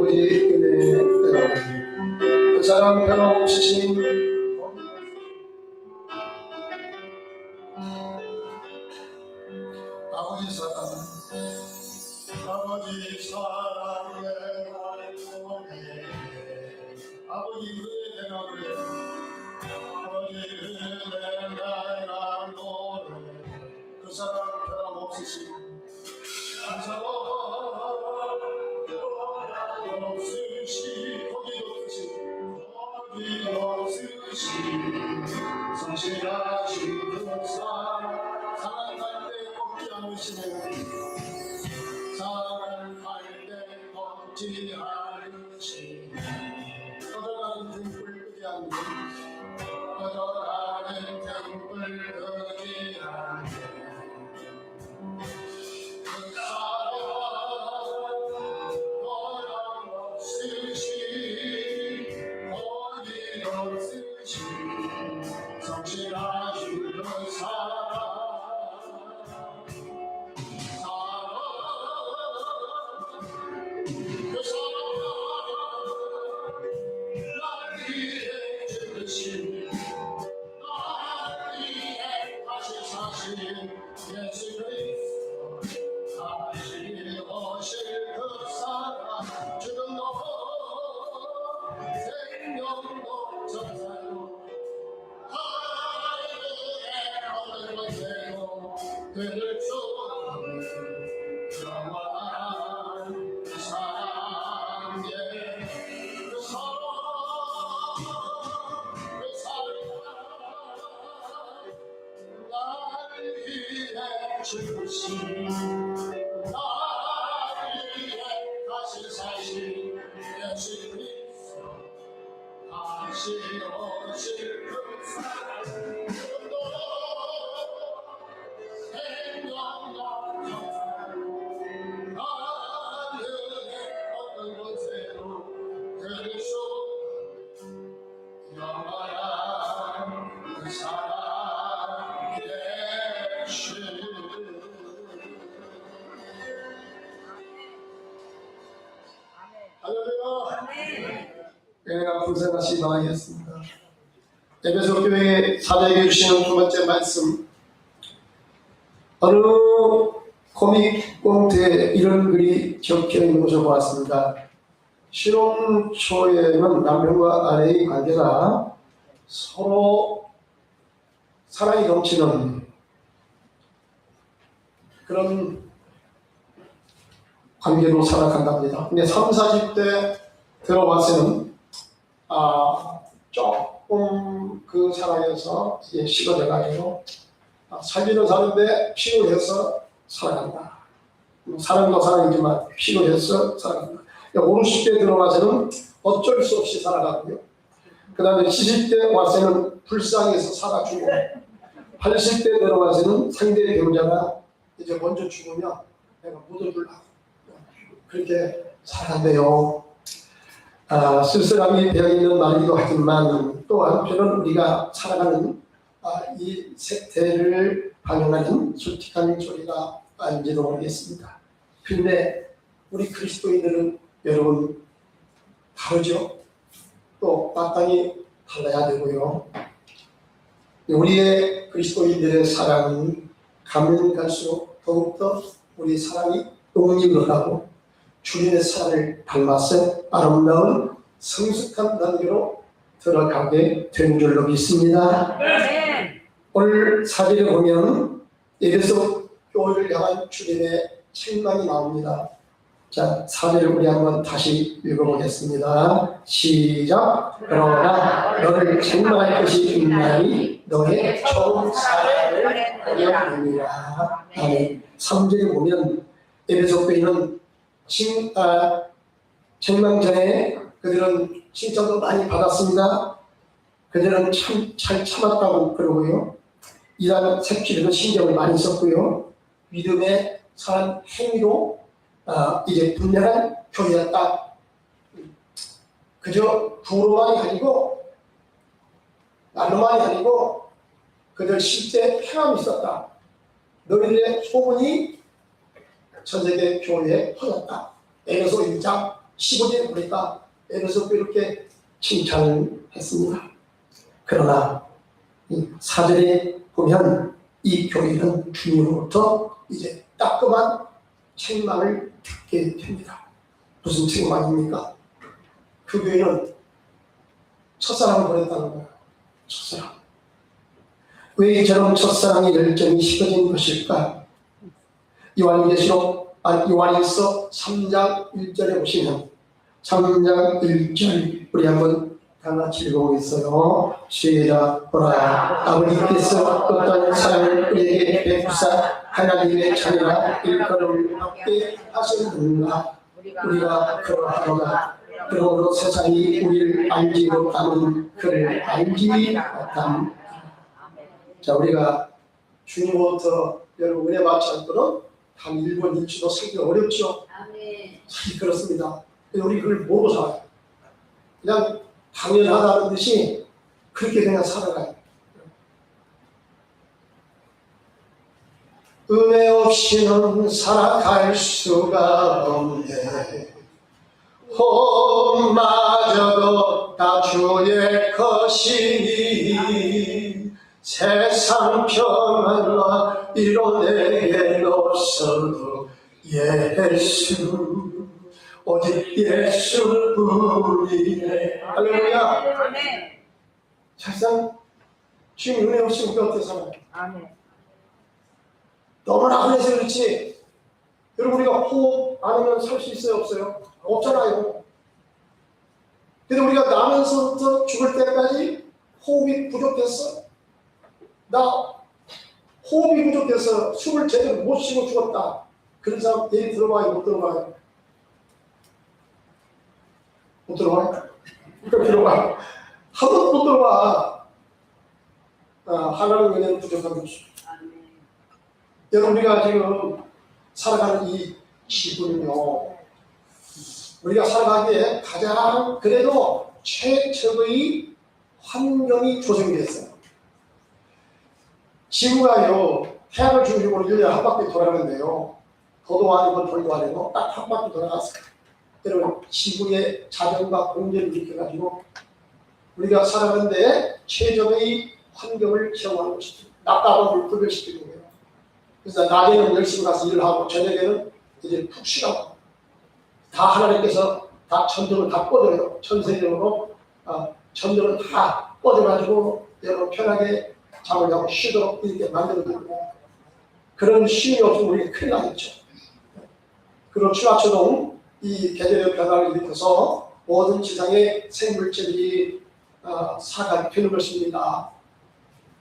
아버지 은혜의 때가 그 사랑 변함없으신 아버지 사랑 아버지 사랑의 말씀에 아버지 은혜의 노래 아버지 은혜의 노래 그 사랑 변함없으신 그 사랑 변함없으신 거기 없으신 성실하신 그 사랑 사랑할 때 꺾지 않으시네 사랑할 때 꺾지 않으시네 떠나가는 등불 끄지 않는 떠나가는 등불 끄지 않는 그 사랑 성실하신 그 사랑 그 사랑 날 위해 죽으신 날 위해 다시 사신 예수 그리스도 다시 오실 그 사랑 죽음도 생명도 전사도 그를 주 영원한 사랑의 그 사랑 그 사랑 날 위해 죽으신 날 위해 다시 사신 예수 그리스도 다시 오실 그 사랑 내가 불쌍하시 마음이었습니다. 에베소 교회 사도에게 주시는 두 번째 말씀. 어느 코믹 꽁트에 이런 글이 적혀 있는 것을 보았습니다. 신혼초에는 남편과 아내의 관계가 서로 사랑이 넘치는 그런 관계로 살아간답니다. 근데 30, 40대 들어와서는 조금 그 사랑에서 식어져가지고 살기는 사는데 피곤해서 살아간다. 사랑도 사랑이지만 피곤해서 살아간다. 50대 들어와서는 어쩔 수 없이 살아가고요. 그 다음에 70대 와서는 불쌍해서 살아주고 80대 들어와서는 상대의 경자가 이제 먼저 죽으면 내가 묻어주려고 그렇게 살아간대요. 쓸쓸함이 배어있는 말이기도 하지만 또 한편은 우리가 살아가는 이 세태를 반영하는 솔직한 소리가 아닌지도 모르겠습니다. 그런데 우리 그리스도인들은 여러분 다르죠? 또 마땅히 달라야 되고요. 우리의 그리스도인들의 사랑은 가면 갈수록 더욱더 우리 사랑이 독립을 하고 주님의 사랑을 닮아서 아름다운 성숙한 단계로 들어가게 된 줄로 믿습니다. 네. 오늘 사진을 보면 에베소 교회를 향한 주님의 책망이 나옵니다. 자, 사진을 우리 한번 다시 읽어보겠습니다. 시작. 그러나 너를 책망할 것이 있나니 너의 처음 사랑을 버려버리라. 아멘. 3절에 보면 에베소 교회는 책망 전에 그들은 칭찬도 많이 받았습니다. 그들은 잘 참았다고 그러고요. 이단 색출에도 신경을 많이 썼고요. 믿음의 선한 행위도 이제 분명한 교회였다. 그저 구로만이 아니고 말로만이 아니고 그들 실제 행함이 있었다. 너희들의 소문이 전 세계 교회에 퍼졌다. 에베소 1장 15절에 보니까 에베소도 이렇게 칭찬을 했습니다. 그러나 이 4절에 보면 이 교회는 주님으로부터 이제 따끔한 책망을 듣게 됩니다. 무슨 책망입니까? 그 교회는 첫사랑을 보냈다는 거예요. 첫사랑. 왜 저런 첫사랑의 열정이 식어진 것일까? 요한일서 3장 1절에 보시면 3장 1절 우리 한번 다 같이 읽어보겠어요. 시작. 보라, 아버지께서 어떤 사랑을 우리에게 베푸사 하나님의 자녀라 일컬음을 받게 하시는가. 우리가 그러하노라. 그러므로 세상이 우리를 알지 못하는 그를 알지 못함. 자, 우리가 주님으로부터 여러분 은혜 받지 않고는 단 1번 1초도 살기 어렵죠. 참 그렇습니다. 우리 그걸 모르고 살아요. 그냥 당연하다는 듯이 그렇게 그냥 살아가요. 은혜 없이는 살아갈 수가 없네. 혼마저도 다 주의 것이니 세상 평안과 이뤄내게 없어도 예수 오직 예수뿐이네. 할렐루야. 세상 주님 은혜 없이 우리가 어떻게 살아요? 너무나 흔해서 그렇지. 여러분 우리가 호흡 안 하면 살 수 있어요? 없어요? 없잖아요. 근데 우리가 나면서부터 죽을 때까지 호흡이 부족했어. 나 호흡이 부족해서 숨을 제대로 못 쉬고 죽었다. 그런 사람 얘기 들어봐요? 못 들어봐요? 못 들어봐요? 들어봐요. 한 번도 못 들어봐. 하나님 은혜는 부족한 것이죠. 여러분 우리가 지금 살아가는 이 지구는요, 우리가 살아가기에 가장 그래도 최적의 환경이 조성이 됐어요. 지구가요, 태양을 중심으로 1년에 한 바퀴 돌아가는데요, 더도 아니고 덜도 아니고 딱 한 바퀴 돌아갔어요. 여러분 지구의 자전과 공전을 일으켜가지고 우리가 살아가는데 최적의 환경을 제공하는 것이죠. 낮과 밤을 구별시키는 거예요. 그래서 낮에는 열심히 가서 일을 하고 저녁에는 이제 푹 쉬라고. 다 하나님께서 다 천정을 다 뻗어요. 전세적으로 천정을 다 뻗어가지고 여러분 편하게 잠을 자고 쉬도록 이렇게 만들어드리고, 그런 쉼이 없으면 우리가 큰일 나겠죠. 그런 추하초동 이 계절의 변화를 일으켜서 모든 지상의 생물체들이 살아가게 되는 것입니다.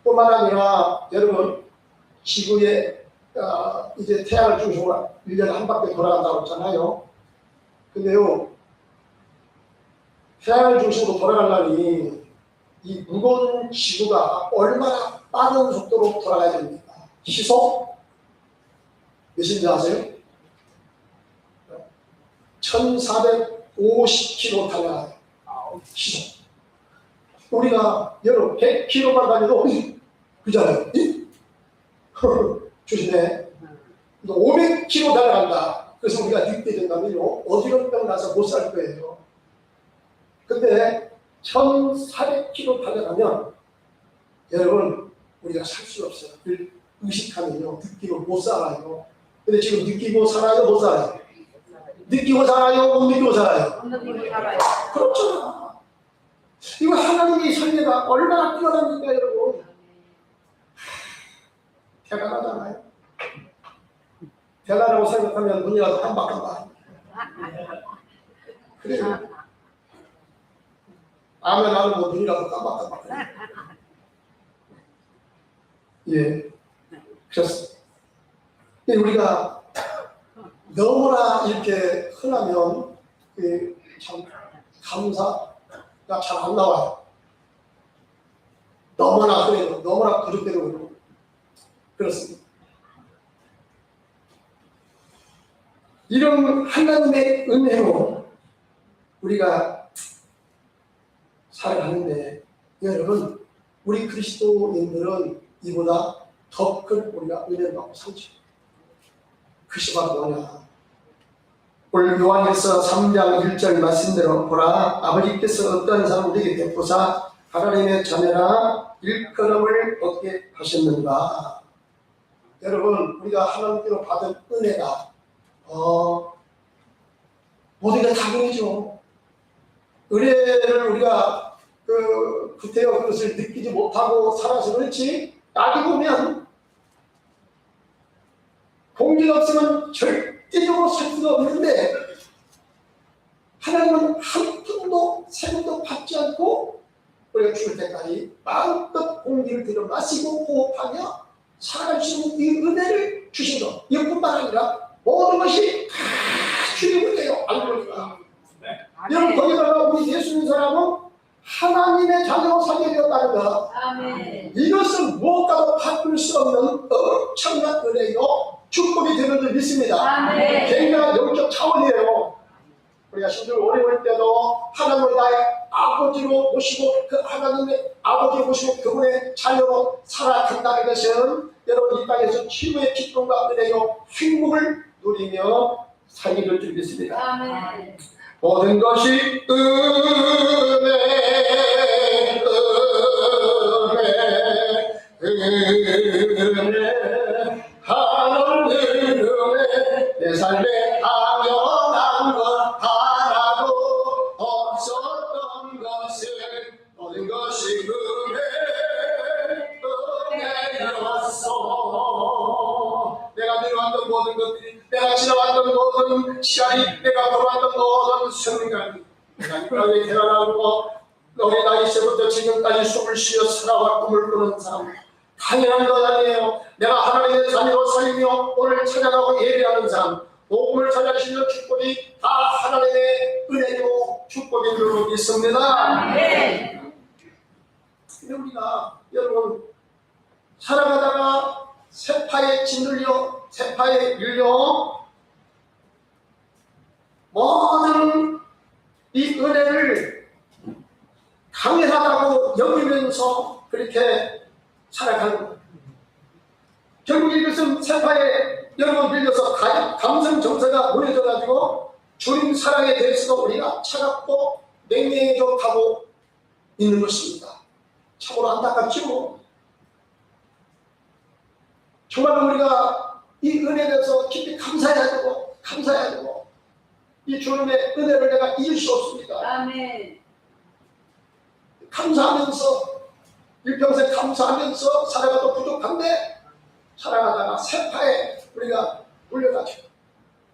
뿐만 아니라 여러분 지구에 이제 태양을 중심으로 1년에 한 바퀴 돌아간다고 했잖아요. 근데요, 태양을 중심으로 돌아가려니 이 무거운 지구가 얼마나 빠른 속도로 돌아가야 됩니까? 시속 몇인지 아세요? 1450km 달려가요. 시속. 우리가 여러분 100km만 다녀도 그잖아요. 조심해. 500km 달려간다. 그래서 우리가 늦게 된다면요, 어지럼병 나서 못 살 거예요. 근데 1400km 달려가면 여러분 우리가 살 수 없어요. 의식하면요 느끼고 못 살아요. 근데 지금 느끼고 살아요? 못 살아요? 느끼고 살아요? 못 느끼고 살아요? 그렇죠. 이거 하나님의 설계가 얼마나 뛰어납니까 여러분? 대단하잖아요. 대단하다고 생각하면 눈이라도 깜빡깜빡. 그래요. 아멘 하는 뭐 눈이라도 깜빡깜빡. 예, 그렇습니다. 우리가 너무나 이렇게 흔하면 참 감사가 잘 안 나와요. 너무나 흔해도, 너무나 부족해도 그렇고 그렇습니다. 이런 하나님의 은혜로 우리가 살아가는데, 여러분 우리 그리스도인들은 이보다 더 큰 우리가 은혜를 받고 살죠. 그것이 바로 뭐냐? 오늘 요한일서 3장 1절 말씀대로 보라 아버지께서 어떠한 사람 우리에게 베푸사 하나님의 자녀라 일컬음을 얻게 하셨는가. 여러분 우리가 하나님께로 받은 은혜가 모든 게 당연이죠. 은혜를 우리가 그때여 그것을 느끼지 못하고 살아서 그렇지 따지고 보면 공기가 없으면 절대적으로 살 수가 없는데 하나님은 한 푼도 세금도 받지 않고 우리가 죽을 때까지 마음껏 공기를 들여 마시고 호흡하며 살아갈 수 있는 이 은혜를 주신 것 이것뿐만 아니라 모든 것이 다 주의 은혜요. 알고니까 여러분 거기다가 우리 예수 믿는 사람은 하나님의 자녀로 살게 되었다는 것 이것은 무엇과도 바꿀 수 없는 엄청난 은혜요 축복이 되는 줄 믿습니다. 굉장한 영적 차원이에요. 우리가 심지어 어려울 때도 하나님을 나의 아버지로 모시고 그 하나님의 아버지로 모시고 그분의 자녀로 살아간다는 것은 여러분 이 땅에서 최고의 기쁨과 은혜요 행복을 누리며 살게 될 줄 믿습니다. 모든 것이 은혜 하나님 은혜 내 삶에 당연한 것 하나도 없었던 것을 모든 것이 은혜였어. 내가 내려왔던 모든 것들이 내가 지나왔던 모든 시간이 내가 걸어왔던 모든 순간이 내가 이 땅에 태어나고 너희 나이새부터 지금까지 숨을 쉬어 살아와 꿈을 꾸는 사람 당연한 것 아니에요. 내가 하나님의 자녀로 살며 오늘 찬양하고 예배하는 사람 복음을 찾아주시는 축복이 다 하나님의 은혜요 축복인 줄 믿습니다. 근데 우리가 여러분 살아가다가 세파에 짓눌려 세파에 밀려 모든 이 은혜를 강해하다고 여기면서 그렇게 살아가는 거예요. 결국 이것은 세파에 여러분 밀려서 감성 정서가 무너져가지고 주님 사랑에 대해서도 우리가 차갑고 냉랭해져 가고 있는 것입니다. 참으로 안타깝죠. 정말 우리가 이 은혜에 대해서 깊이 감사해야 되고 이 주님의 은혜를 내가 잊을 수 없습니다. 감사하면서 일평생 감사하면서 살아가도 부족한데 살아가다가 세파에 우리가 물려가지고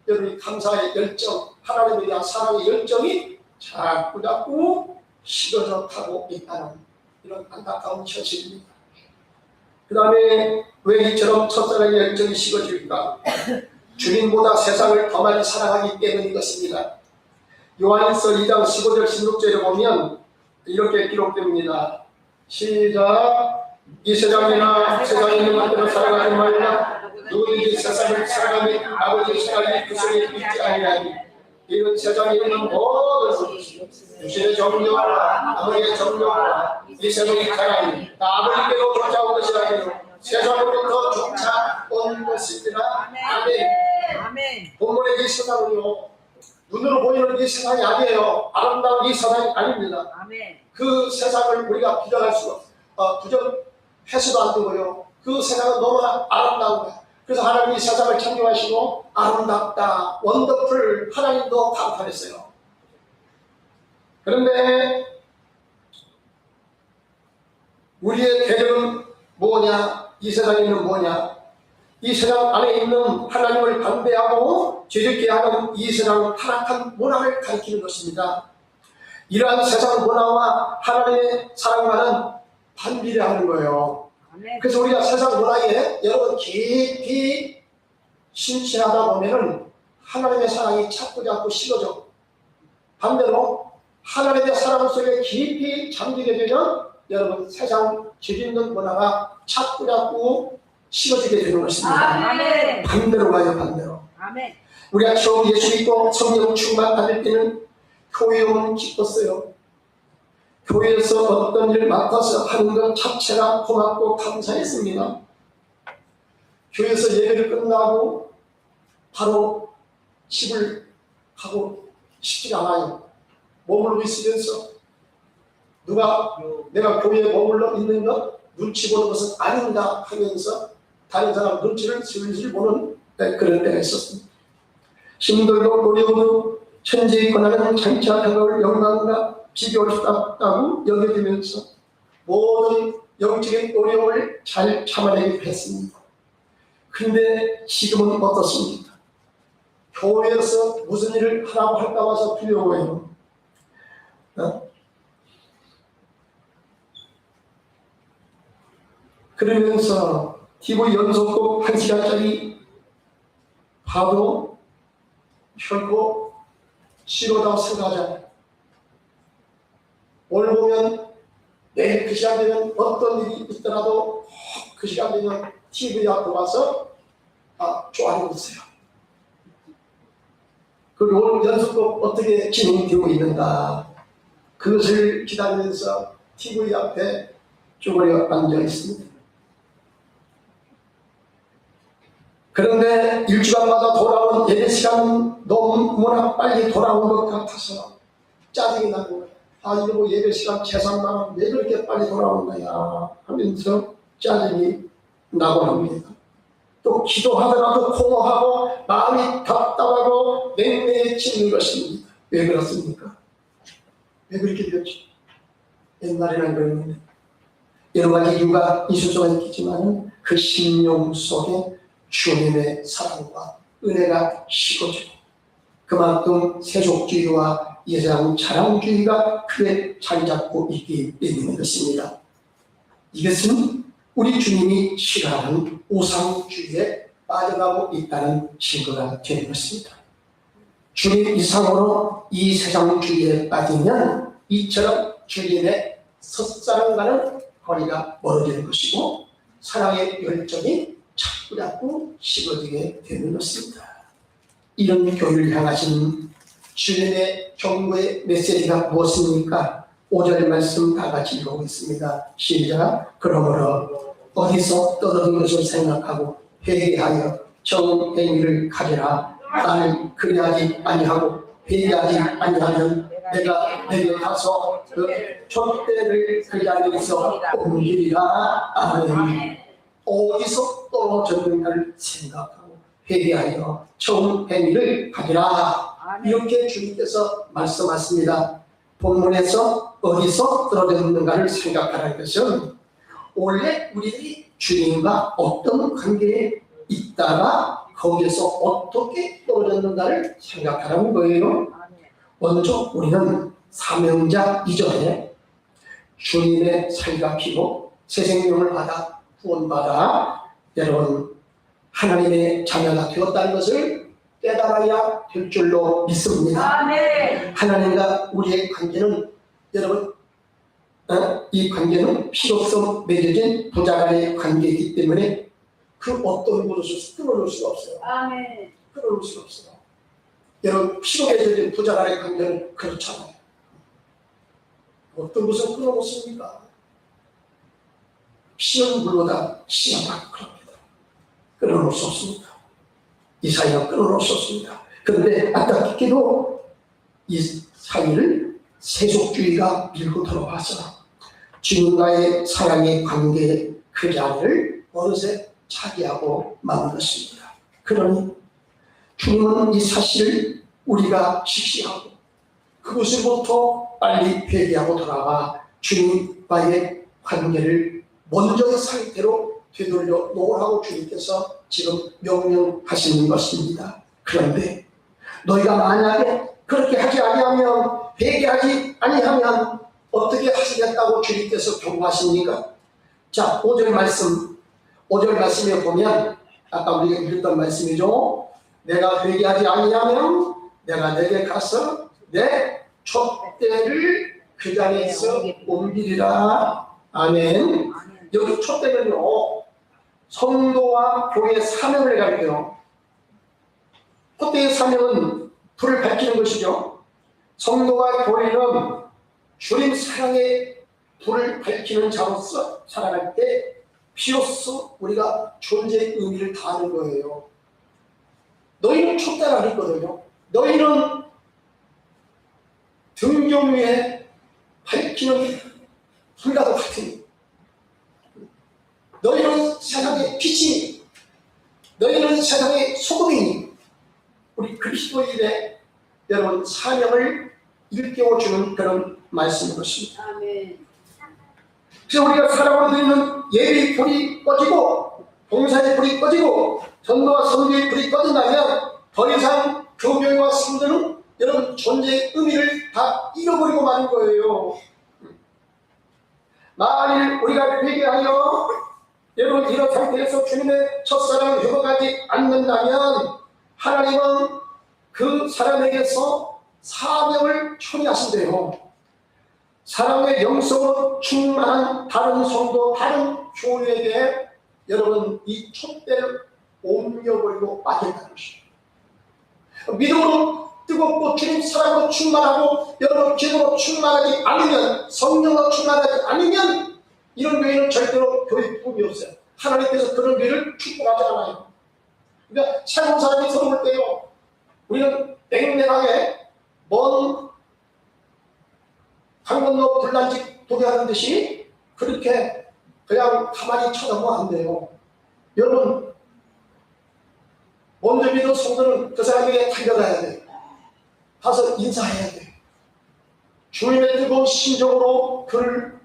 여러분이 감사의 열정 하나님에 대한 사랑의 열정이 자꾸 식어져 가고 있다는 이런 안타까운 현실입니다. 그 다음에 왜 이처럼 첫사랑의 열정이 식어질까? 주님보다 세상을 더 많이 사랑하기 때문인 것입니다. 요한일서 2장 15절 16절에 보면 이렇게 기록됩니다. 시작. 이 세상이나 세상에 있는 것들을 사랑하지 말라. 누구든지 세상을 사랑하면 아버지의 생각이 그 속에 있지 아니하니 이는 세상에 있는 모든 육신의 정욕과 아버지의 정욕과 이 세상이 가라니 아버지께로 쫓아온 것이 아니요 세상으로부터 쫓아온 것이니라. 아멘. 본문의 이 세상은요 눈으로 보이는 이 세상이 아니에요. 아름다운 이 세상이 아닙니다. 그 세상을 우리가 부정할 수가 부정해서도 안 되고요. 그 세상은 너무나 아름다운 거야. 그래서 하나님이 세상을 창조하시고 아름답다, 원더풀 하나님도 감탄했어요. 그런데 우리의 대적은 뭐냐? 이 세상에 있는 뭐냐? 이 세상 안에 있는 하나님을 반대하고 죄짓게 하는 이 세상 타락한 문화를 가리키는 것입니다. 이러한 세상 문화와 하나님의 사랑과는 반비례하는 거예요. 그래서 우리가 세상 문화에 여러분 깊이 심취하다 보면은 하나님의 사랑이 자꾸 식어져. 반대로 하나님의 사랑 속에 깊이 잠기게 되면 여러분 세상 죄짓는 문화가 자꾸 식어지게 되는 것입니다. 반대로 가요, 반대로. 우리가 처음 예수 믿고 성령 충만 받을 때는 교회에 오면 기뻤어요. 교회에서 어떤 일을 맡아서 하는 것 자체가 고맙고 감사했습니다. 교회에서 예배를 끝나고 바로 집을 하고 싶지가 않아요. 머물고 있으면서 누가 내가 교회에 머물러 있는 것 눈치 보는 것은 아닌가 하면서 다른 사람 눈치를 슬슬 보는 그런 때가 있었습니다. 힘들고 어려움은 천지의 권한은 장차 다가올 영광과 비교할 수 없다고 여겨지면서 모든 영적인 어려움을 잘 참아내기로 했습니다. 그런데 지금은 어떻습니까? 교회에서 무슨 일을 하라고 할까 봐서 두려워해요. 그러면서 TV 연속곡 1시간짜리 봐도 결코 싫어다고 생각하잖아요. 오늘 보면 내일 그 시간 되면 어떤 일이 있더라도 그 시간 되면 TV 앞에 와서 좋아하고 있어요. 그리고 오늘 연속곡 어떻게 진행되고 있는가 그것을 기다리면서 TV 앞에 쪼그려 앉아 있습니다. 그런데 일주간마다 돌아온 예배 시간 너무나 빨리 돌아온 것 같아서 짜증이 나는 거예요. 이거 뭐 예배 시간 계산만 왜 그렇게 빨리 돌아온 거야 하면서 짜증이 나곤 합니다. 또 기도하더라도 공허하고 마음이 답답하고 냉랭해지는 것입니다. 왜 그렇습니까? 왜 그렇게 되었지? 옛날에는 그랬는데 여러 가지 이유가 있을 수가 있겠지만 그 심령 속에 주님의 사랑과 은혜가 식어지고 그만큼 세속주의와 예상 자랑주의가 크게 자리잡고 있기 때문인 것입니다. 이것은 우리 주님이 싫어하는 우상주의에 빠져가고 있다는 증거가 되는 것입니다. 주님 이상으로 이 세상주의에 빠지면 이처럼 주님의 첫사랑과는 거리가 멀어지는 것이고 사랑의 열정이 자꾸 식어지게 되는 것입니다. 이런 교회를 향하신 주님의 경고의 메시지가 무엇입니까? 5절 말씀 다 같이 읽어보겠습니다. 시작. 그러므로 어디서 떨어진 것을 생각하고 회개하여 좋은 행위를 가져라. 나는 그리하지 아니하고 회개하지 아니하면 내가 내게 가서 그 촛대를 그 자리에서 옮기리라. 아멘. 어디서 떨어졌는가를 생각하고 회개하여 좋은 행위를 가져라. 이렇게 주님께서 말씀하십니다. 본문에서 어디서 떨어졌는가를 생각하라는 것은 원래 우리들이 주님과 어떤 관계에 있다가 거기에서 어떻게 떨어졌는가를 생각하라는 거예요. 먼저 우리는 사명자 이전에 주님의 살과 피로 새 생명을 받아 구원받아 여러분 하나님의 자녀가 되었다는 것을 깨달아야 될 줄로 믿습니다. 하나님과 우리의 관계는 여러분 이 관계는 필요성 맺어진 부자간의 관계이기 때문에 그 어떤 곳에서 끊어놓을 수가 없어요. 끊어놓을 수가 없어요. 여러분 필요 맺어진 부자간의 관계는 그렇잖아요. 어떤 곳에서 끊어놓습니까? 피는 물보다 씨앗만 그럽니다. 끊어놓을 수 없습니다. 이 사이가 끊어놓을 수 없습니다. 그런데 안타깝게도 이 사이를 세속주의가 밀고 들어와서 주님과의 사랑의 관계 그 자리를 어느새 차지하고 마는 것입니다. 그러니 주님은 이 사실을 우리가 직시하고 그것으로부터 빨리 회개하고 돌아가 주님과의 관계를 먼저의 상태로 되돌려 놓으라고 주님께서 지금 명령하시는 것입니다. 그런데 너희가 만약에 그렇게 하지 아니하면 회개하지 아니하면 어떻게 하시겠다고 주님께서 경고하십니까? 자, 5절 말씀에 보면 아까 우리가 읽었던 말씀이죠. 내가 회개하지 아니하면 내가 내게 가서 내 촛대를 그 자리에서 옮기리라. 아멘. 여기 촛대는요 성도와 교회의 사명을 가리켜요. 촛대의 사명은 불을 밝히는 것이죠. 성도와 교회는 주님 사랑의 불을 밝히는 자로서 살아갈 때 비로소 우리가 존재의 의미를 다하는 거예요. 너희는 촛대라 그랬거든요. 너희는 등경 위에 밝히는 불과도 같으니 너희는 세상의 빛이니 너희는 세상의 소금이니 우리 그리스도인의 여러분 사명을 일깨워주는 그런 말씀인 것입니다. 아멘. 그래서 우리가 살아오는 드리는 예배의 불이 꺼지고 봉사의 불이 꺼지고 전도와 선교의 불이 꺼진다면 더 이상 교회와 성도는 여러분 존재의 의미를 다 잃어버리고 마는 거예요. 만일 우리가 회개하여 여러분 이런 상태에서 주님의 첫사랑을 회복하지 않는다면 하나님은 그 사람에게서 사명을 초래하신대요. 사랑의 영성으로 충만한 다른 성도, 다른 교회에게 여러분 이 촛대를 옮겨버리고 빠졌다는 것입니다. 믿음으로 뜨겁고 주님 사랑으로 충만하고 여러분 기도로 충만하지 않으면 성령으로 충만하지 않으면 이런 교회는 절대로 교회 꿈이 없어요. 하나님께서 그런 교회를 축복하지 않아요. 그러니까 새로운 사람이 들어올 때요 우리는 냉랭하게 먼 강 건너 불난집 도개하는 듯이 그렇게 그냥 가만히 쳐다보면 안 돼요. 여러분 먼저 믿은 성도는 그 사람에게 달려가야 돼요. 가서 인사해야 돼요. 주님의 뜨거운 심정으로 그를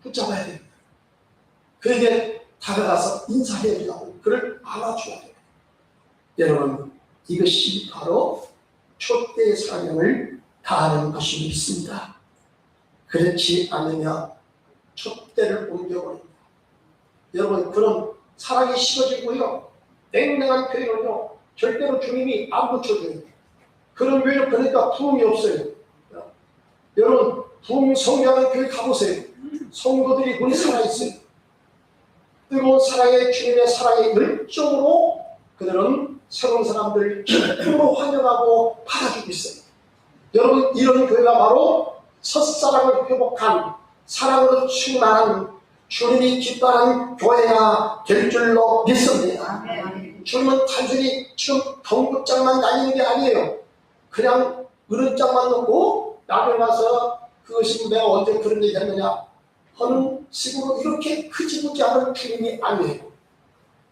붙잡아야 됩니다. 그에게 다가가서 인사해야 되고 그를 안아줘야 돼요. 여러분 이것이 바로 촛대의 사명을 다하는 것이 있습니다. 그렇지 않으면 촛대를 옮겨버립니다. 여러분 그런 사랑이 식어지고요 냉랭한 교회는요 절대로 주님이 안 붙여줘요. 그런 교회는 그러니까 부흥이 없어요. 여러분 부흥 성교하는 교회 가보세요. 성도들이 문이 살아있어요. 뜨거운 사랑의 주님의 사랑의 열정으로 그들은 새로운 사람들을 기쁨으로 환영하고 받아주고 있어요. 여러분 이런 교회가 바로 첫사랑을 회복한 사랑으로 충만한 주님이 기뻐하는 교회가 될 줄로 믿습니다. 주님은 단순히 지금 경고장만 다니는 게 아니에요. 그냥 으른장만 놓고 나중에 가서 그것이 내가 언제 그런 얘기 했느냐 하는 식으로 이렇게 흐지부지 않은 주님이 아니에요.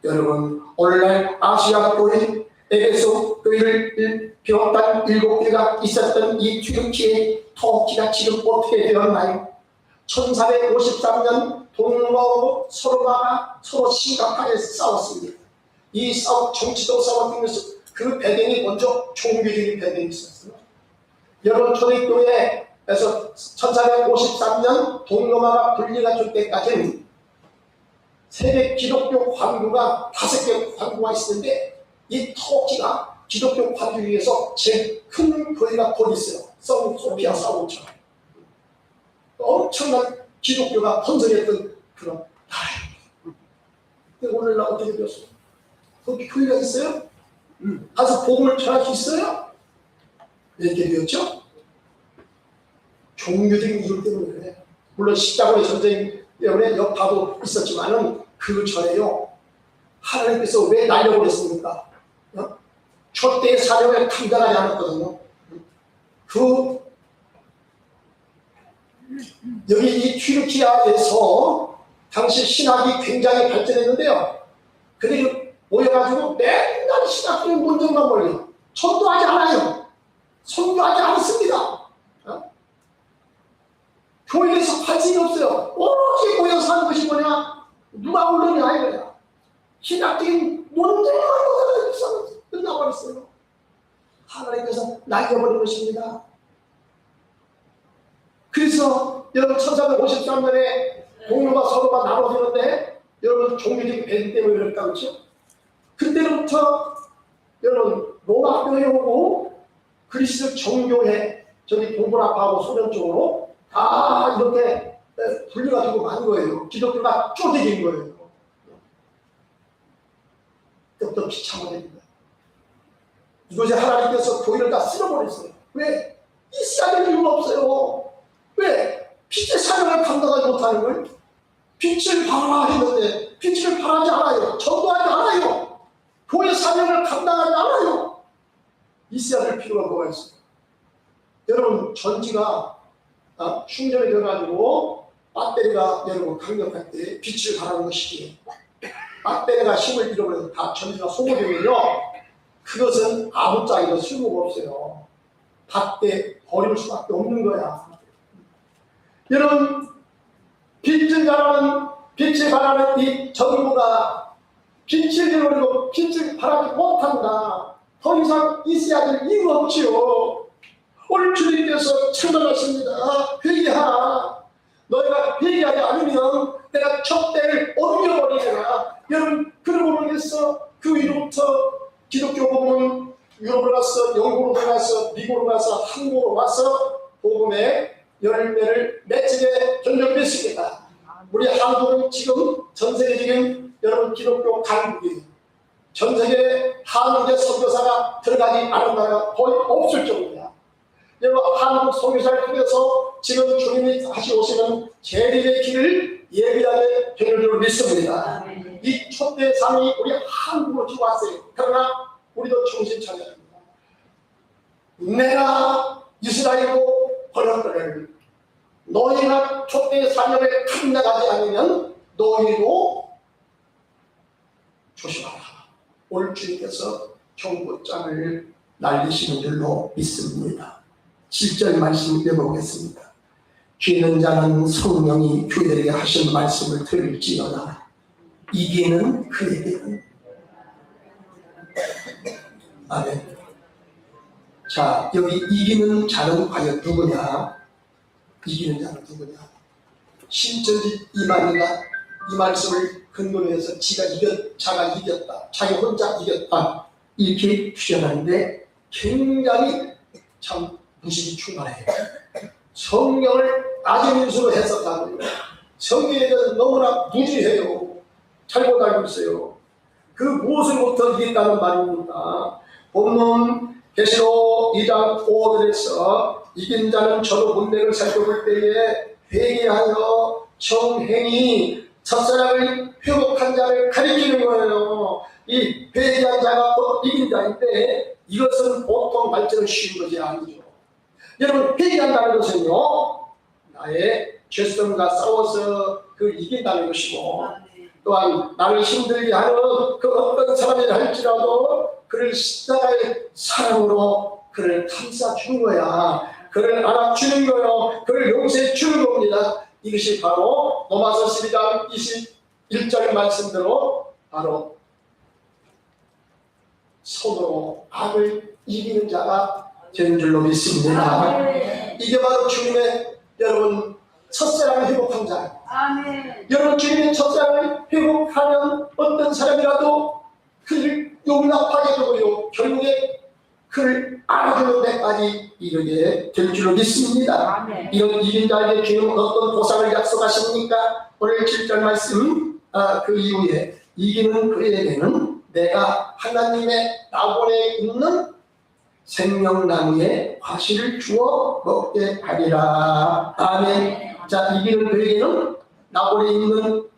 여러분 오늘날 아시아 교회 에베소 교회를 비롯한 7교회가 있었던 이 튀르키의 터키가 지금 어떻게 되었나요? 1453년 동로로 서로가 서로 심각하게 싸웠습니다. 이 싸움 정치도 싸웠으면서 그 배경이 먼저 종교적인 배경이 있었어요. 여러분 초대교회에서 1453년 동로마가 분리가 될 때까지는 세계 기독교 관구가 5개 관구가 있었는데 이 터키가 기독교 관주 위에서 제일 큰 교회가 곧 있어요. 소피아 사원처럼 엄청난 기독교가 번성했던 그런 나라입니다. 근데 오늘날 어떻게 되었어요? 거기 교회가 있어요? 가서 복음을 전할 수 있어요? 이렇게 되었죠? 종교적인 이유 때문에 그래요. 물론 십자가의 전쟁 때문에 여파도 있었지만은 그 전에요 하나님께서 왜 날려버렸습니까? 촛대의 사명을 감당하지 않았거든요. 여기 이 튀르키아에서 당시 신학이 굉장히 발전했는데요. 그들이 모여가지고 맨날 신학적인 문제만 몰려요. 전도하지 않아요. 선교하지 않습니다. 교회에서 관심이 없어요. 오로지 모여서 하는 것이 뭐냐? 누가 올르냐 이거야. 신학적인 논쟁만 하다가 끝나버렸어요. 하나님께서 날려버린 것입니다. 그래서 여러분 1453년에 동료가 서로가 나눠지는데 여러분 종교적인 배경 때문에 그럴까 그렇죠? 그때부터 여러분 로마 교회 오고 그리스 정교회 저기 동부나파하고 소련 쪽으로 다 이렇게 분리가지고 만 거예요. 기독교가 쪼개진 거예요. 그때부터 비참하게 됩니다. 이것이 하나님께서 교회를 다 쓸어버렸어요. 왜? 있어야 될 이유가 없어요. 왜? 빛의 사명을 감당하지 못하는 걸 빛을 발하라 했는데 빛을 발하지 않아요. 전도하지 않아요. 교회 사명을 감당하지 않아요. 있어야 될 필요가 뭐가 있어요. 여러분 전지가 충전이 돼가지고 배터리가 여러분 강력할 때 빛을 발하는 것이지, 배터리가 힘을 잃어버려서 다 전지가 소모되면요, 그것은 아무짝에도 쓸모가 없어요. 밖에 버릴 수밖에 없는 거야. 여러분 빛을 발하는 이 전구가 빛을 잃어버리고 빛을 발하지 못한다. 더 이상 있어야 될 이유가 없지요. 오늘 주님께서 책망하십니다. 회개하라. 너희가 회개하지 않으면 내가 촛대를 옮겨버리리라. 여러분 그러고 모르겠어. 그 위로부터 기독교 복음은 유럽으로 가서 영국으로 가서 미국으로 가서 한국으로 와서 복음의 열매를 맺게 견뎌냈습니다. 우리 한국은 지금 전 세계 지금 여러분 기독교 강국이에요. 전 세계 한국의 선교사가 들어가지 않은 나라가 거의 없을 정도야. 여러분 한국 선교사를 통해서 지금 주님이 다시 오시는 재림의 길을 예비하게 되는 줄 믿습니다. 이 초대상이 우리 한국으로 지금 왔어요. 그러나 우리도 정신 차려야 합니다. 내가 이스라엘로 번역을 너희가 초대 사명을 감당하지 않으면 너희도 조심하라. 오늘 주님께서 경고장을 날리시는 줄로 믿습니다. 7절 말씀 읽어보겠습니다. 귀 있는 자는 성령이 교회들에게 하신 말씀을 들을지어다. 이기는 그에게는. 아멘. 자, 여기 이기는 자는 과연 누구냐? 이기는 자는 누구냐? 신천지 이만희가 이 말씀을 근거로 해서 자가 이겼다, 자기 혼자 이겼다, 이렇게 주장하는데 굉장히 참 무식이 충만해요. 성경을 낮은 인수로 해석하고 성경에 대해서 너무나 무지해요. 잘못 알고 있어요. 그 무엇을부터 이긴다는 말입니다. 본문 계시록 2장 5절에서 이긴 자는 저도 문맥을 살펴볼 때에 회개하여 정행이 첫사랑을 회복한 자를 가리키는 거예요. 이 회개한 자가 곧 이긴 자인데 이것은 보통 말처럼 쉬운 것이 아니죠. 여러분 회개한다는 것은요, 나의 죄성과 싸워서 그 이긴다는 것이고, 또한 나를 힘들게 하는 그 어떤 사람이라 할지라도 그를 십자가의 사랑으로 그를 감싸주는 거야. 그를 알아주는 거요. 그를 용서해 주는 겁니다. 이것이 바로 로마서 12장 21절 말씀대로 바로 손으로 악을 이기는 자가 되는 줄로 믿습니다. 이게 바로 주님의 여러분 첫사랑을 회복한 자. 여러분 주님의 첫사랑을 회복하면 어떤 사람이라도 그를 용납하게 되고요, 결국에 그를 알아주는 데까지 이르게 될 줄로 믿습니다. 이런 이긴 자에게 주님은 어떤 보상을 약속하십니까? 오늘 7절 말씀 그 이후에 이기는 그에게는 내가 하나님의 나본에 있는 생명나무의 과실을 주어 먹게 하리라. 아멘. 자, 이기는 그에게는 나본에 있는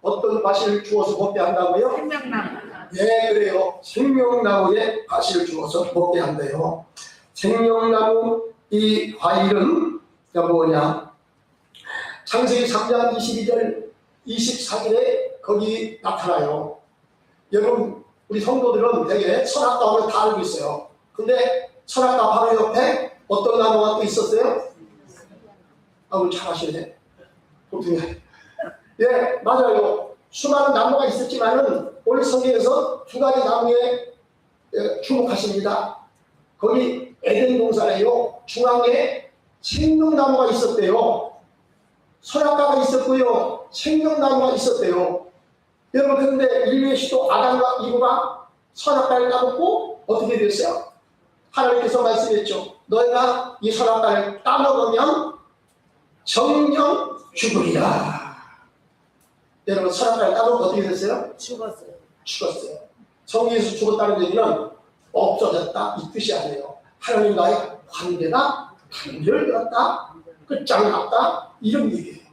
어떤 과실을 주어서 먹게 한다고요? 생명나무. 네, 그래요. 생명나무의 과실을 주어서 먹게 한대요. 생명나무 이 과일은 뭐냐? 창세기 3장 22절 24절에 거기 나타나요. 여러분 우리 성도들은 되게 선악과 하면 다 알고 있어요. 근데 선악과 바로 옆에 어떤 나무가 또 있었어요? 오늘 잘 아시네. 예, 맞아요. 수많은 나무가 있었지만은 오늘 성경에서 두 가지 나무에 주목하십니다. 거기 에덴 동산에요, 중앙에 생명나무가 있었대요. 선악과가 있었고요, 생명나무가 있었대요. 여러분 그런데 인류의 시도 아담과 이브가 선악과를 따먹고 어떻게 됐어요? 하나님께서 말씀했죠. 너희가 이 선악과를 따먹으면 정령 죽으리라. 여러분 선악과를 따먹고 어떻게 됐어요? 죽었어요. 성경에서 죽었다는 얘기는 없어졌다 이 뜻이 아니에요. 하나님과의 관계가 단절되었다, 끝장났다 이런 얘기예요.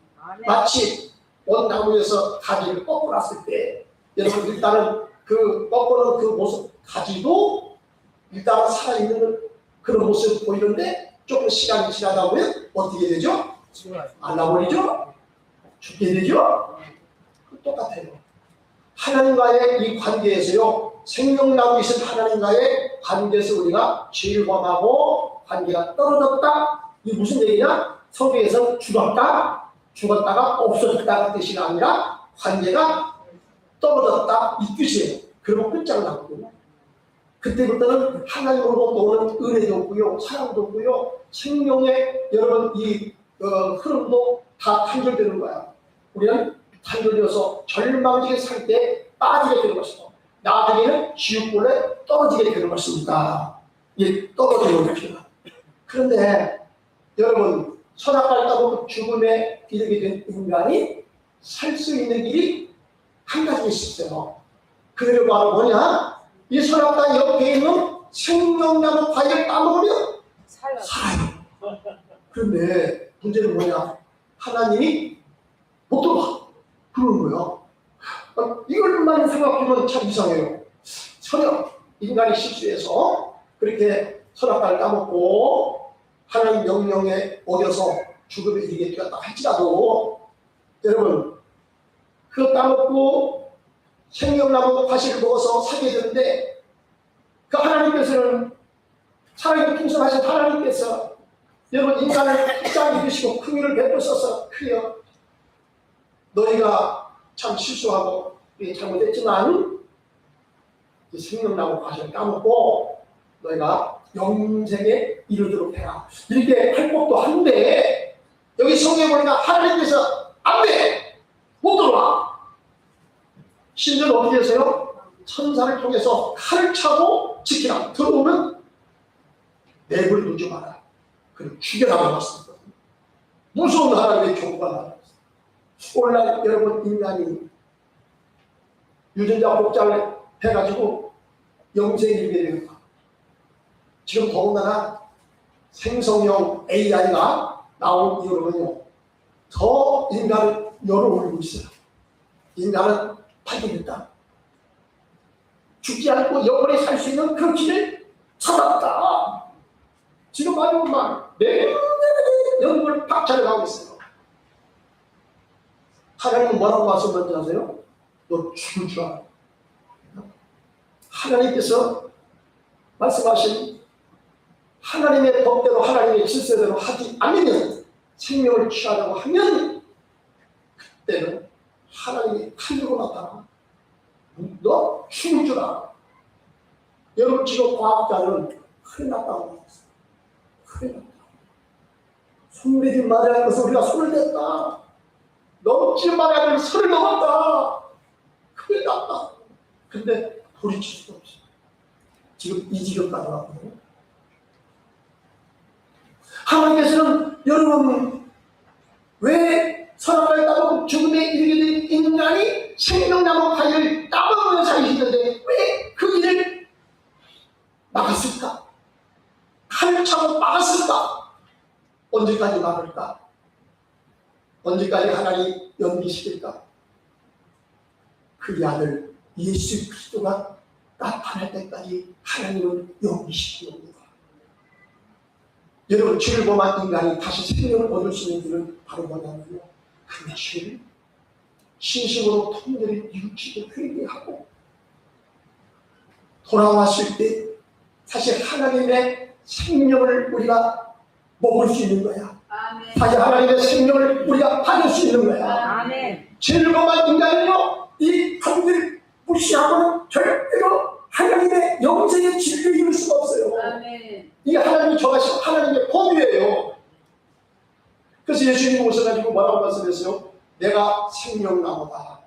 마치 원나무에서 가지를 꺾어놨을 때 여러분 일단은 그 꺾어놓은 그 모습 가지도 일단은 살아있는 그런 모습이 보이는데 조금 시간이 지나다 보면 어떻게 되죠? 말라버리죠? 죽게 되죠? 똑같아요. 하나님과의 이 관계에서요, 생명나고 있는 하나님과의 관계에서 우리가 즐거움하고 관계가 떨어졌다. 이게 무슨 얘기냐? 성경에서는 죽었다가 없어졌다는 뜻이 아니라 관계가 떨어졌다 이 뜻이에요. 그러면 끝장 나거든요. 그때부터는 하나님으로부터 오는 은혜도 없고요, 사랑도 없고요, 생명의 여러분 이 흐름도 다 단절되는 거야. 우리는 단절되어서 절망적인 상태에 빠지게 되는 것이고, 나중에는 지옥불에 떨어지게 되는 것입니다. 이게 떨어지는 것입니다. 그런데 여러분, 선악과를 따먹고 죽음에 이르게 된 인간이 살 수 있는 길이 한 가지 있어요. 그게 바로 뭐냐? 이 선악과 옆에 있는 생명나무 과일을 따먹으면 살아요. 그런데 문제는 뭐냐? 하나님이 못 들어와. 그러는 거예요. 이걸만 생각하면 참 이상해요. 전혀 인간이 실수해서 그렇게 선악과를 따먹고 하나님 명령에 어겨서 죽음에 이르게 되었다 할지라도, 여러분, 그거 따먹고 생명나무 과실을 먹어서 살게 되는데, 그 하나님께서는, 살아있는 풍성하신 하나님께서 여러분 인간을 극장 이루시고 긍휼을 베푸셔서, 그래요, 너희가 참 실수하고 잘못했지만 이 생명나무 과실을 따먹고 너희가 영생에 이르도록 해라, 이렇게 할 법도 한데, 여기 성경에 보니까 하나님께서 안 돼! 못 들어와! 심지어 어떻게 하세요? 천사를 통해서 칼을 차고 지키라. 들어오면 내버려두지 마라. 그리고 죽여나가고 왔습니다. 무서운 하나님의 경고가 나왔습니다. 오늘날 여러분 인간이 유전자 복잡을 해가지고 영생에 이르게 됩니다. 지금 더군다나 생성형 AI가 나온 이후로는요, 더 인간을 열어올리고 있어요. 인간은 발견했다. 죽지 않고 영원히 살 수 있는 그 길을 찾았다. 지금 마지막만 연구를 박차를 하고 있어요. 하나님은 뭐라고 말씀하는지 아세요? 너 죽을 줄 알아. 하나님께서 말씀하신 하나님의 법대로 하나님의 질서대로 하지 않으면, 생명을 취하려고 하면, 그때는 하나님이 칼로 나타나. 너 죽을 줄 알아. 여러분 지금 과학자는 큰일 났다고 했어요. 큰일 났다. 손대지 말아야 할 것을 우리가 손을 댔다. 넘지 말아야 할 선을 넘었다. 큰일 났다. 근데 돌이킬 수가 없어요. 지금 이 지경까지 왔거든요. 하나님께서는 여러분 왜 선악과를 따먹고 죽음에 이르게 된 인간이 생명나무 과일을 따먹으며 살시는데 왜 그 일을 막았을까? 칼을 차고 막았을까? 언제까지 막을까? 언제까지 하나님 연기시킬까? 그 아들 예수 그리스도가 나타날 때까지 하나님은 연기시키는 겁니다. 여러분, 죄를 범한 인간이 다시 생명을 얻을 수 있는 길은 바로 뭐냐면요, 그 죄를 진심으로 통렬히 뉘우치고 회개하고 돌아왔을 때 다시 하나님의 생명을 우리가 먹을 수 있는 거야. 아멘. 다시 하나님의 생명을 우리가 받을 수 있는 거야. 아멘. 죄를 범한 인간은요, 이 관계를 무시하고는 절대로 하나님의 영생의 진리를 이룰 수가 없어요. 아멘. 이게 하나님이 정하신 하나님의 법이에요. 그래서 예수님이 오셔가지고 뭐라고 말씀했어요? 내가 생명나무다.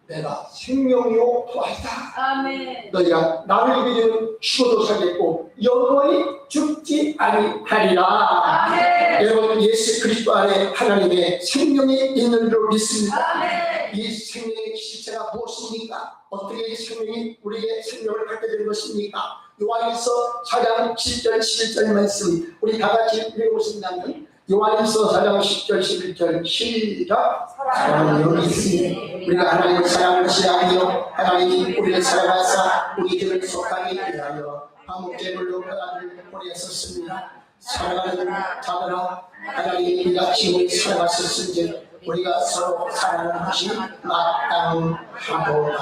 내가 생명이요 부활이다. 아멘. 너희가 나를 믿으면 죽어도 살겠고 영원히 죽지 아니하리라. 아멘. 여러분, 예수 그리스도 안에 하나님의 생명이 있는 줄 믿습니다. 아멘. 이 생명의 실체가 무엇입니까? 어떻게 이 생명이 우리에게 생명을 갖게 되는 것입니까? 요한일서 4장 10절 11절 말씀 우리 다 같이 읽어보신다면, 요한일서 4장 10절 11절 시작. 사랑은 여기 있으니 우리가 하나님을 사랑하는 것이 아니요 하나님이 우리를 사랑하사 우리들을 속하게 위하여 화목제물로 그 아들을 보내셨습니다. 사랑하는 자들아, 하나님 우리가 지금을 살아갔었은지 우리가 서로 사랑하는 것이 마땅하도다.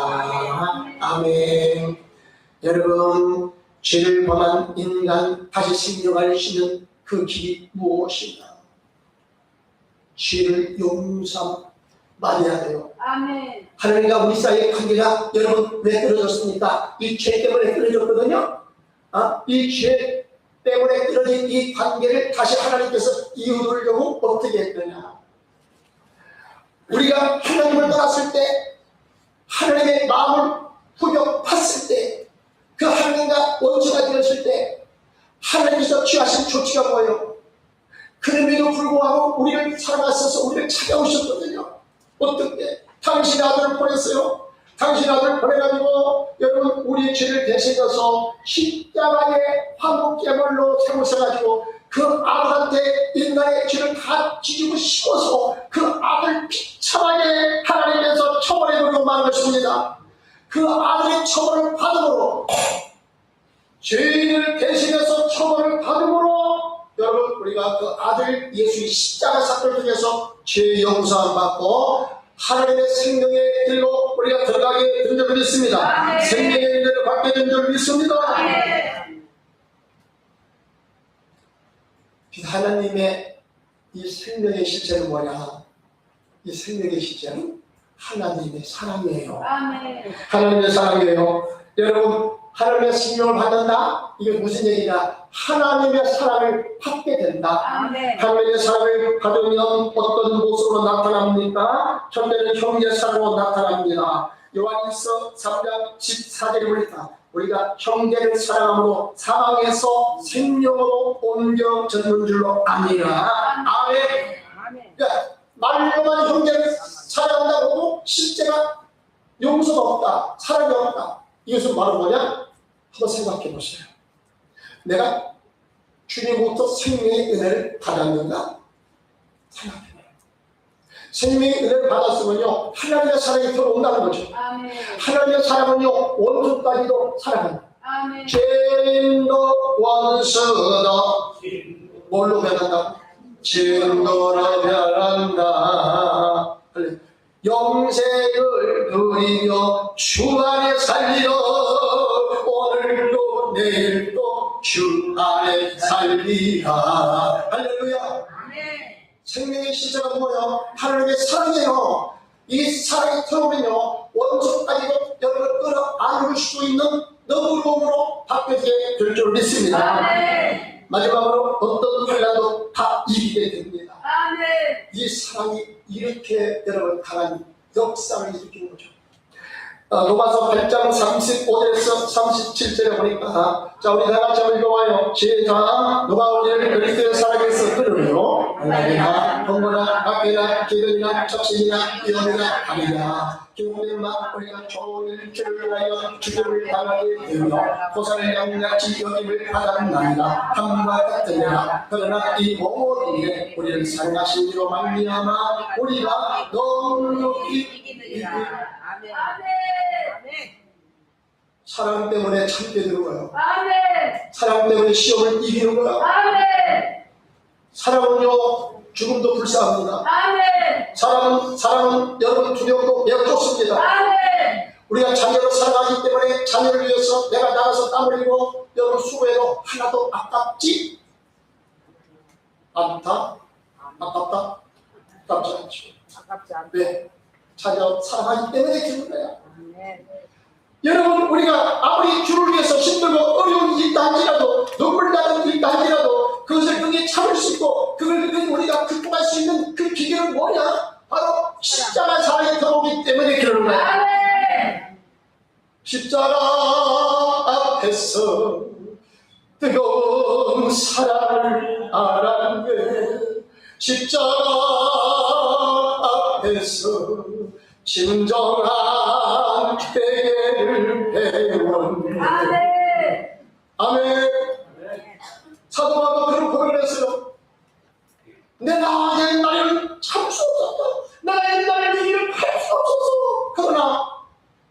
아멘. 여러분, 죄를 범한 인간 다시 생명할 수 있는 그 길이 무엇인가? 죄를 용서받아야 돼요. 아멘. 하나님과 우리 사이의 관계가 여러분 왜 끊어졌습니까? 이 죄 때문에 끊어졌거든요. 이 죄 때문에 끊어진 이 관계를 다시 하나님께서 이루려고 어떻게 했느냐? 우리가 하나님을 떠났을 때, 하나님의 마음을 후벼팠을 때, 그 하나님과 원수가 되었을 때 하나님께서 취하신 조치가 뭐예요? 그럼에도 불구하고 우리를 사랑하셔서 우리를 찾아오셨거든요. 어떻게? 당신의 아들을 보냈어요. 당신의 아들을 보내가지고 여러분 우리의 죄를 대신해서 십자가의 화목제물로 세우셔가지고 그 아들한테 인간의 죄를 다 지지고 씌워서 그 아들 비참하게 하나님께서 처벌해버리고 마는 것입니다. 그 아들의 처벌을 받음으로, 죄인을 대신해서 처벌을 받음으로 여러분 우리가 그 아들 예수의 십자가 사건을 통해서 죄 용서를 받고 하나님의 생명의 길로 우리가 들어가게 된 줄 믿습니다. 생명의 길을 받게 된 줄 믿습니다. 하나님의 이 생명의 실체는 뭐냐? 이 생명의 실체는 하나님의 사랑이에요. 아멘. 하나님의 사랑이에요. 여러분, 하나님의 생명을 받는다? 이게 무슨 얘기냐? 하나님의 사랑을 받게 된다. 아멘. 하나님의 사랑을 받으면 어떤 모습으로 나타납니까? 첫째는 형제 사랑으로 나타납니다. 요한일서 3장 14절에 보니까 우리가 형제를 사랑함으로 사랑해서 생명으로 옮겨졌는 줄로 압니다. 아멘. 아멘. 말로만 형제를 사랑한다고 실제가 용서가 없다, 사랑이 없다. 이것은 바로 뭐냐? 한번 생각해 보세요. 내가 주님부터 생명의 은혜를 받았는가? 생각해 봐요. 생명의 은혜를 받았으면요, 하나님의 사랑이 들어온다는 거죠. 아멘. 하나님의 사랑은요, 원수까지도 사랑한다. 아멘. 죄인도 원수도 뭘로 변한다? 증거로 변한다. 영생을 누리며 주 안에 살리려 오늘도 내일도 주 안에 살리라. 할렐루야. 생명의 시작은 뭐예요? 하나님의 사랑이에요. 이 사랑이 들어오면요, 원수까지도 여러분을 끌어안을 수 있는 너그러움으로 바뀌게 될 줄 믿습니다. 아멘. 마지막으로 어떤 환난도 다 이기게 됩니다. 아멘. 이 사랑이 이렇게 여러분 강한 역사를 일으키는 거죠. 로마서 8장 35절에서 37절에 보니까, 자, 우리 다 같이 한번 읽어봐요. 시작. 누가 우리를 그리스도의 사랑에서 끊으며 하나님이나 동거나 학교나 기근이나 적신이나 위험이나 강이나 기운들만 우리가 좋은 일을 하여 죽임을 당하게 되며 고산을 양같이 여김을 받았나이다. 함과 같으냐. 그러나 이 모든 일에 우리를 사랑하신 이로 말미암아 우리가 너무 높이 이기느니라. 아멘. 사랑 때문에 참게 되는 거예요. 아멘. 사랑 때문에 시험을 이기는 거예요. 아멘. 사랑은요, 죽음도 불쌍합니다. 아멘. 사랑은 여러분 두려움도 매우 좋습니다. 아멘. 우리가 자녀를 사랑하기 때문에 자녀를 위해서 내가 나가서 땀 흘리고 여러분 수고해도 하나도 아깝지 않다? 아깝다? 아깝지 않죠. 아깝지 않다. 왜? 자녀 사랑하기 때문에 그런 거야. 아멘. 여러분, 우리가 아무리 주를 위해서 힘들고 어려운 일도 할지라도, 눈물 나는 일도 할지라도 그것을 그게 참을 수 있고 그걸 우리가 극복할 수 있는 그 기계는 뭐냐? 바로 십자가 사랑이 들어오기 때문에 그러는 거야. 아멘. 십자가 앞에서 뜨거운 사랑을 알았네. 십자가 앞에서 진정한 때를 배웠네. 아멘. 아멘. 사도 바울도 그런 고백을 했어요. 내가 옛날에는 참을 수 없었다. 나의 옛날에는 일을 할 수 없었어. 그러나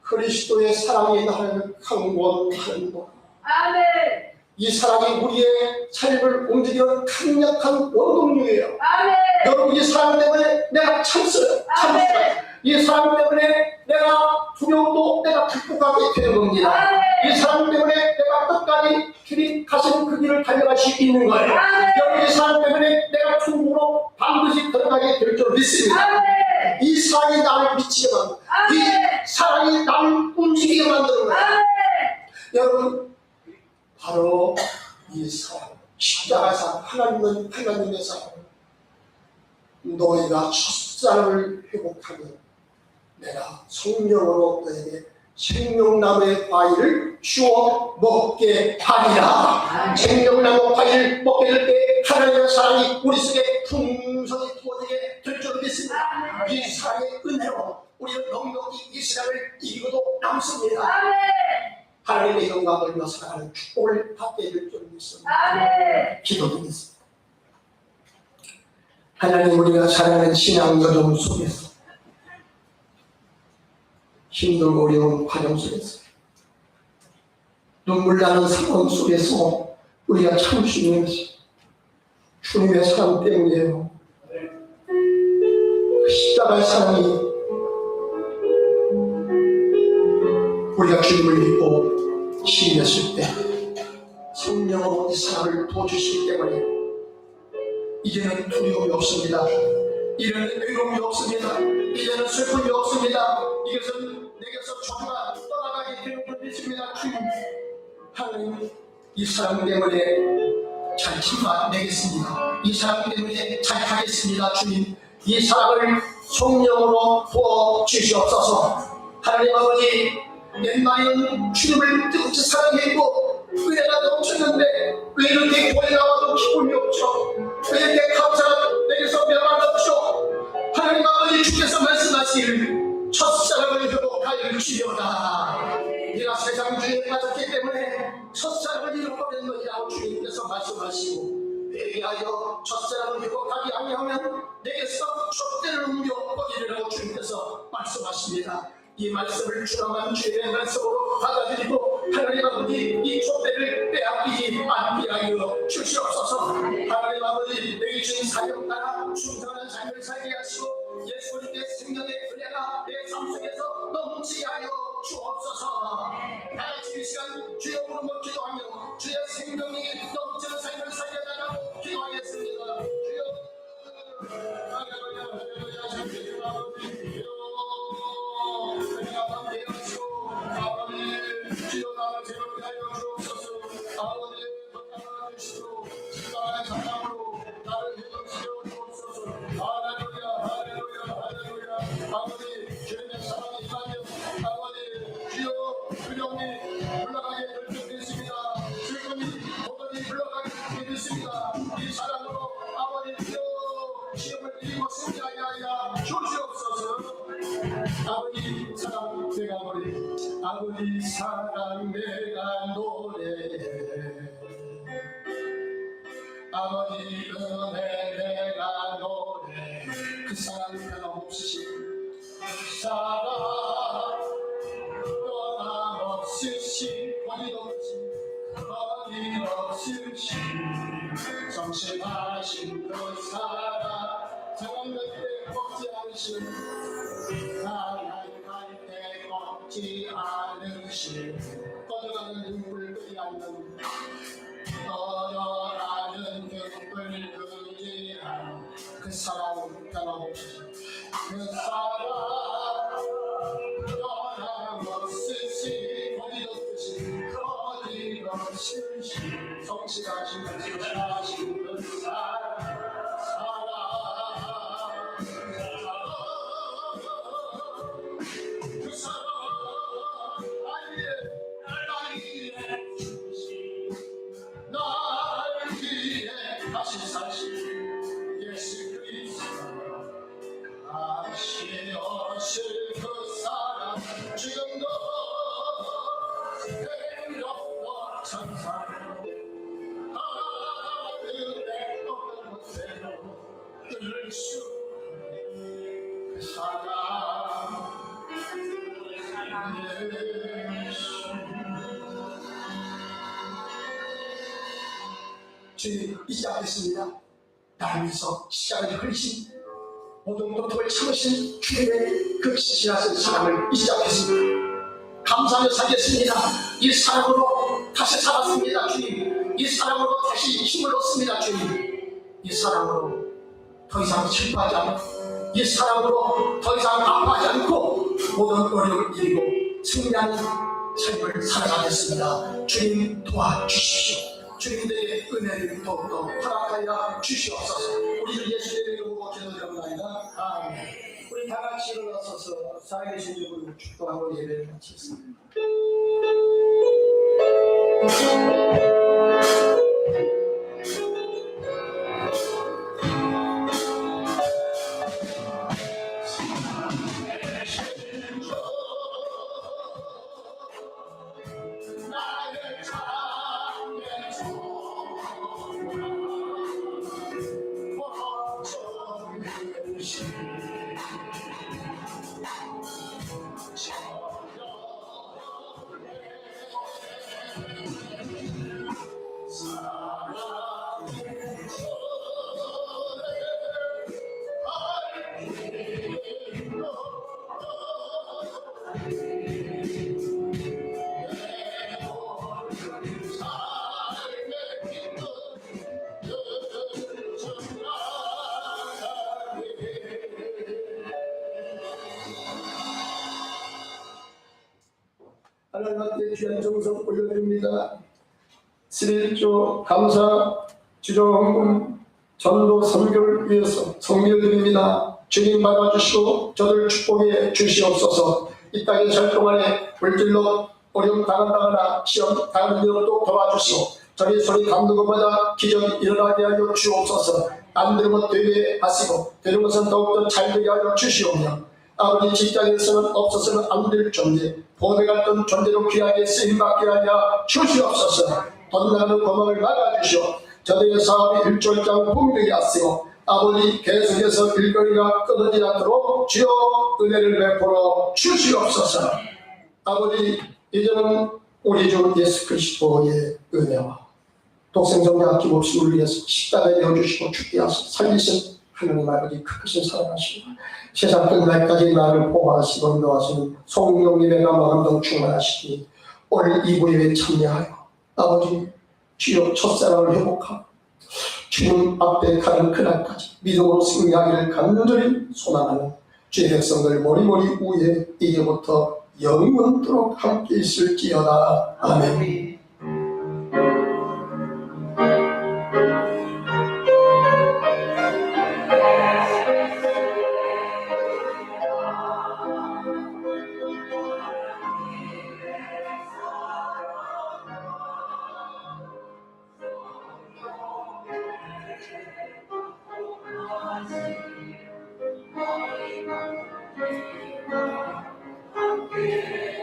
그리스도의 사랑이 나를 강권하는 것. 아멘. 이 사랑이 우리의 삶을 움직이는 강력한 원동력이에요. 아멘. 여러분, 이 사랑 때문에 내가 참어요. 아멘. 이 사랑 때문에 내가 두려움도 내가 극복하게 되는 겁니다. 아멘. 이 사랑 때문에 내가 끝까지 길이 가시는 그 길을 달려갈 수 있는 거예요. 아멘. 여러분, 이 사랑 때문에 내가 천국으로 반드시 들어가게 될 줄 믿습니다. 아멘. 이 사랑이 나를 미치게 만들어. 아멘. 이 사랑이 나를 움직이게 만드는 거예요. 아멘. 여러분, 바로 이 사랑, 십자가 사랑, 하나님의 사랑. 너희가 첫사랑을 회복하면 내가 성령으로 너에게 생명나무의 과일을 주어 먹게 하리라. 생명나무 과일을 먹게 될 때 하나님의 사랑이 우리 속에 풍성히 부어지게 될 줄 믿습니다. 이 사랑의 은혜로 우리는 넉넉히 이 세상을 이기고도 남습니다. 아멘. 하나님의 영광을 위해 살아가는 축복을 받게 될 줄 믿습니다. 아멘. 기도드리겠습니다. 하나님, 우리가 살아가는 신앙 여정 속에서 힘들고 어려운 과정 속에서 눈물 나는 상황 속에서 우리가 참을 수 있는 것이 주님의 사랑 때문이에요. 그 십자가의 사랑이 우리가 주님을 믿고 시인했을 때 성령으로 이 사랑을 도와주시기 때문에 이제는 두려움이 없습니다. 이제는 외로움이 없습니다. 이제는 슬픔이 없습니다. 이것은 내게서 저주가 떠나가게 되는 줄 믿습니다. 주님, 하나님, 이 사랑 때문에 잘 참아내겠습니다. 이 사랑 때문에 잘 가겠습니다. 주님, 이 사랑을 성령으로 부어 주시옵소서. 하나님 아버지, 옛날에는 주님을 뜨겁게 사랑했고 은혜가 넘쳤는데 왜 이렇게 교회 나와도 기쁨이 없죠? 왜 이렇게 감사가 내게서 멸망 없죠? 하나님 아버지, 주께서 말씀하실 첫사랑을 회복하여 주시려다. 네가 세상 주에 빠졌기 때문에 첫사랑을 잃어버렸느니라고 주님께서 말씀하시고 회개하여 첫사랑을 회복하지 아니하면 내게서 촛대를 옮겨버리리라고 주님께서 말씀하십니다. 이 말씀을 주님만 주의 말씀으로 받아들이고 하나님 아버지, 이 촛대를 빼앗기지 않게 하여 주시옵소서. 하나님 아버지, 내게 주신 사명 따라 충성하는 삶을 살게 하시고 예수 그리스도의 생명의 은혜가 내 삶 속에서 넘치게 하여 주옵소서. 다같이 이 시간 주여 부름을 기도하며 주의 생명이 넘치는 삶을 살게 달라고 기도하겠습니다. 주여, 할렐루야, 할렐루야, 주님 아버지, 아버지, 주여 나를 제로게 하여 주옵소서. 아버지, 부탁하여 주시고 십자가의 사랑으로 나를 회복시켜 주옵소서. 할렐루야, 할렐루야, 할렐루야. 아버지, 주님의 사랑이 임하며 아버지, 주여 두려움이 물러가게 될 줄 믿습니다. 슬픔이 도전이 물러가게 될 줄 믿습니다. 이 사랑으로 아버지, 주여 시험을 이기고 승리하게 하여 주시옵소서. 아버지 사랑 내가 노래, 아버지 사랑 내가 노래, 아버지 은혜 내가 노래. 그 사랑 변함없으신 그 사랑 변함없으신 어디없으신 정신하신 그 사랑 상황 때 먹지 않으신 하나님 때 먹지 않으신 꺼져가는 눈물 끄지 않는 꺼져가는 눈물 끄지 않는 그 사랑 변함없으신 그 사랑 변함없으신 어디없으신 성실하신 성실하신 그 사랑 그 사랑 날 위해 다시 사신 예수 그리스도 다시 오실 그 사랑 지금도 행복도 천사로 하늘에 높은 곳에로 뜰 수 그 사랑 예수. 주님 잊지 않겠습니다. 나를 위해서 십자가를 흘리신 모든 고통을 참으신 주님의 그 신실하신 사랑을 잊지 않겠습니다. 감사하며 살겠습니다. 이 사랑으로 다시 살았습니다. 주님, 이 사랑으로 다시 힘을 얻습니다. 주님, 이 사랑으로 더 이상 슬퍼하지 않고, 이 사랑으로 더 이상 아파하지 않고 모든 어려움을 이기고 승리하는 삶을 살아가겠습니다. 주님 도와주십시오. 주님들의 은혜를 더욱더 허락하여 주시옵소서. 우리 예수님의 이름으로 기도드립니다. 아멘. 우리 다 같이 일어나서서 살아계신 주님을 축복하고 예배를 마치겠습니다. 하나님께 귀한 정성 올려드립니다. 11조 감사 주정헌금 전도 선교를 위해서 성미를 주님 받아주시고 저를 축복해 주시옵소서. 이 땅에 살 동안에 물질로 어려움 당한다거나 시험 당하는 일도 도와주시고 저희 손이 감는 것보다 기적이 일어나게 하여 주옵소서. 안 되는 것 되게 하시고 되는 것은 더욱더 잘 되게 하여 주시오며 아버지 직장에서는 없어서는 안 될 존재 보배 같은 존재로 귀하게 쓰임받게 하여 주시옵소서. 돈 나가는 고망을 막아주시오. 저들의 사업이 일절장 풍족히 하시고 아버지 계속해서 일거리가 끊어지지 않도록 주여 은혜를 베풀어 주시옵소서. 아버지 이제는 우리 주 예수 그리스도의 은혜와 독생자의 아낌없이 우리를 위해서 십자가에 내어주시고 죽게 하시고 살리신 하나님 아버지 크신 사랑하시고 세상 끝날까지 나를 보호하시고 인도하시는 성령님의 감화감동 충만하시니 오늘 이 부에 참여하여 아버지 주여 첫사랑을 회복하고 주님 앞에 가는 그날까지 믿음으로 승리하기를 간절히 소망하는 주의 백성들 머리머리 위에 이제부터 영원토록 함께 있을지어다. 아멘. 함께